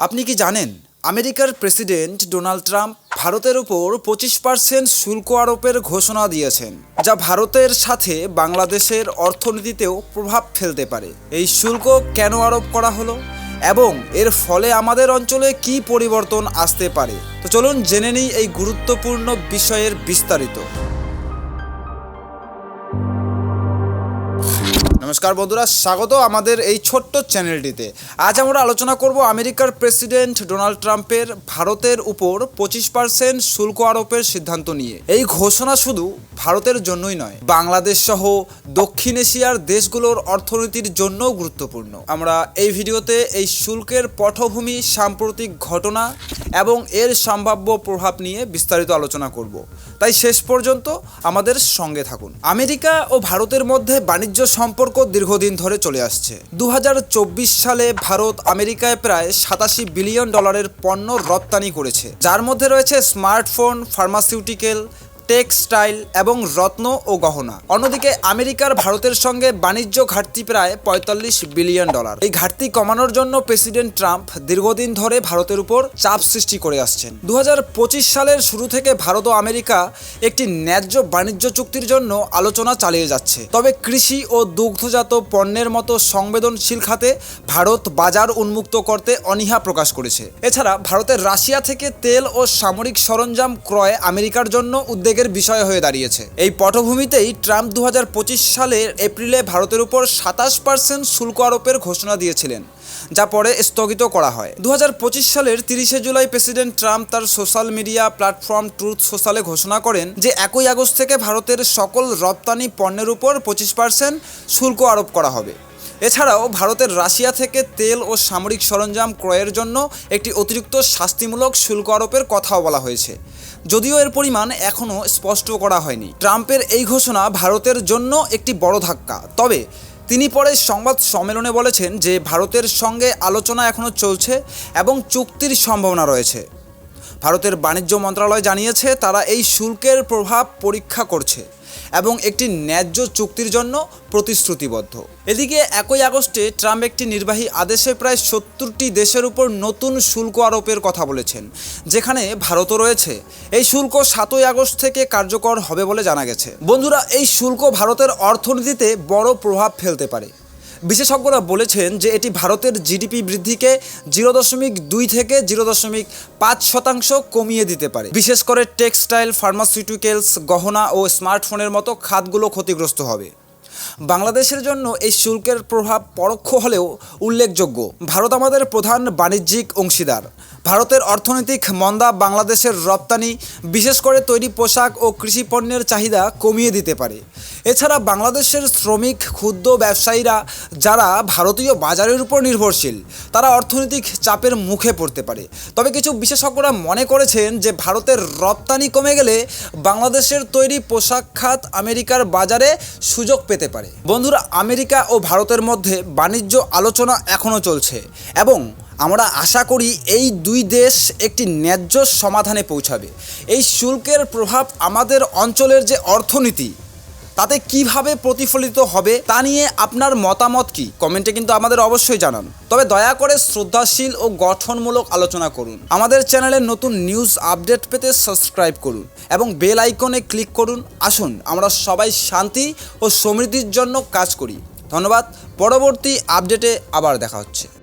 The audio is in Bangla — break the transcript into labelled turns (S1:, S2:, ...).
S1: আপনি কি জানেন আমেরিকার প্রেসিডেন্ট ডোনাল্ড ট্রাম্প ভারতের উপর 25% শুল্ক আরোপের ঘোষণা দিয়েছেন, যা ভারতের সাথে বাংলাদেশের অর্থনীতিতেও প্রভাব ফেলতে পারে। এই শুল্ক কেন আরোপ করা হলো এবং এর ফলে আমাদের অঞ্চলে কি পরিবর্তন আসতে পারে, তো চলুন জেনে নিই এই গুরুত্বপূর্ণ বিষয়ের বিস্তারিত। নমস্কার বন্ধুরা, স্বাগত আমাদের এই ছোট্ট চ্যানেলটিতে। আজ আমরা আলোচনা করব আমেরিকার প্রেসিডেন্ট ডোনাল্ড ট্রাম্পের ভারতের উপর 25% শুল্ক আরোপের সিদ্ধান্ত নিয়ে। এই ঘোষণা শুধু ভারতের জন্যই নয়, বাংলাদেশ সহ দক্ষিণ এশিয়ার দেশগুলোর অর্থনীতির জন্যও গুরুত্বপূর্ণ। আমরা এই ভিডিওতে এই শুল্কের পটভূমি, সাম্প্রতিক ঘটনা এবং এর সম্ভাব্য প্রভাব নিয়ে বিস্তারিত আলোচনা করব, তাই শেষ পর্যন্ত আমাদের সঙ্গে থাকুন। আমেরিকা ও ভারতের মধ্যে বাণিজ্য সম্পর্ক দীর্ঘদিন ধরে চলে আসছে। 2024 সালে ভারত আমেরিকায় প্রায় 87 বিলিয়ন ডলারের পণ্য রপ্তানি করেছে, যার মধ্যে রয়েছে স্মার্টফোন, ফার্মাসিউটিক্যাল, টেক্সটাইল এবং রত্ন ও গহনা। অন্যদিকে আমেরিকার ভারতের সঙ্গে বাণিজ্য ঘাটতি প্রায় 45 বিলিয়ন ডলার। এই ঘাটতি কমানোর জন্য প্রেসিডেন্ট ট্রাম্প দীর্ঘদিন ধরে ভারতের উপর চাপ সৃষ্টি করে আসছেন। 2025 সালের শুরু থেকে ভারত ও আমেরিকা একটি ন্যায্য বাণিজ্য চুক্তির জন্য আলোচনা চালিয়ে যাচ্ছে। তবে কৃষি ও দুগ্ধজাত পণ্যের মতো সংবেদনশীল খাতে ভারত বাজার উন্মুক্ত করতে অনীহা প্রকাশ করেছে। এছাড়া ভারতের রাশিয়া থেকে তেল ও সামরিক সরঞ্জাম ক্রয় আমেরিকার জন্য উদ্বেগের বিষয় হয়ে দাঁড়িয়েছে। এই পটভূমিতেই ট্রাম্প 2025 সালের এপ্রিলে ভারতের উপর 27% শুল্ক আরোপের ঘোষণা দিয়েছিলেন, যা পরে স্থগিত করা হয়। 2025 সালের 30 জুলাই প্রেসিডেন্ট ট্রাম্প তার সোশ্যাল মিডিয়া প্ল্যাটফর্ম ট্রুথ সোশ্যালে ঘোষণা করেন যে 1 আগস্ট থেকে ভারতের সকল রপ্তানি পণ্যের উপর 25% শুল্ক আরোপ করা হবে। এছাড়াও ভারতের রাশিয়া থেকে তেল ও সামরিক সরঞ্জাম ক্রয়ের জন্য একটি অতিরিক্ত শাস্তিমূলক শুল্ক আরোপের কথাও বলা হয়েছে, যদিও এর পরিমাণ এখনও স্পষ্ট করা হয়নি। ট্রাম্পের এই ঘোষণা ভারতের জন্য একটি বড় ধাক্কা। তবে তিনি পরে সংবাদ সম্মেলনে বলেছেন যে ভারতের সঙ্গে আলোচনা এখনও চলছে এবং চুক্তির সম্ভাবনা রয়েছে। ভারতের বাণিজ্য মন্ত্রণালয় জানিয়েছে তারা এই শুল্কের প্রভাব পরীক্ষা করছে এবং একটি ন্যায্য চুক্তির জন্য প্রতিশ্রুতিবদ্ধ। এদিকে 1 আগস্টে ট্রাম্প একটি নির্বাহী আদেশে প্রায় 70টি দেশের উপর নতুন শুল্ক আরোপের কথা বলেছেন, যেখানে ভারতও রয়েছে। এই শুল্ক 7 আগস্ট থেকে কার্যকর হবে বলে জানা গেছে। বন্ধুরা, এই শুল্ক ভারতের অর্থনীতিতে বড় প্রভাব ফেলতে পারে। বিশেষজ্ঞরা বলেছেন যে এটি ভারতের জিডিপি বৃদ্ধিকে 0.2 থেকে 0.5% কমিয়ে দিতে পারে। বিশেষ করে টেক্সটাইল, ফার্মাসিউটিক্যালস, গহনা ও স্মার্টফোনের মতো খাতগুলো ক্ষতিগ্রস্ত হবে। বাংলাদেশের জন্য এই শুল্কের প্রভাব পরোক্ষ হলেও উল্লেখযোগ্য। ভারত আমাদের প্রধান বাণিজ্যিক অংশীদার। ভারতের অর্থনৈতিক মন্দা বাংলাদেশের রপ্তানি, বিশেষ করে তৈরি পোশাক ও কৃষি পণ্যের চাহিদা কমিয়ে দিতে পারে। এছাড়া বাংলাদেশের শ্রমিক, ক্ষুদ্র ব্যবসায়ীরা যারা ভারতীয় বাজারের উপর নির্ভরশীল, তারা অর্থনৈতিক চাপের মুখে পড়তে পারে। তবে কিছু বিশেষজ্ঞরা মনে করেছেন যে ভারতের রপ্তানি কমে গেলে বাংলাদেশের তৈরি পোশাক খাত আমেরিকার বাজারে সুযোগ পেতে পারে। বন্ধুরা, আমেরিকা ও ভারতের মধ্যে বাণিজ্য আলোচনা এখনও চলছে এবং আমরা আশা করি এই দুই দেশ একটি ন্যায্য সমাধানে পৌঁছাবে। এই শুল্কের প্রভাব আমাদের অঞ্চলের যে অর্থনীতি, তাতে কিভাবে প্রতিফলিত হবে তা নিয়ে আপনার মতামত কি, কমেন্টে কিন্তু আমাদের অবশ্যই জানান। তবে দয়া করে শ্রদ্ধাশীল ও গঠনমূলক আলোচনা করুন। আমাদের চ্যানেলে নতুন নিউজ আপডেট পেতে সাবস্ক্রাইব করুন এবং বেল আইকনে ক্লিক করুন। আসুন আমরা সবাই শান্তি ও সমৃদ্ধির জন্য কাজ করি। ধন্যবাদ। পরবর্তী আপডেটে আবার দেখা হচ্ছে।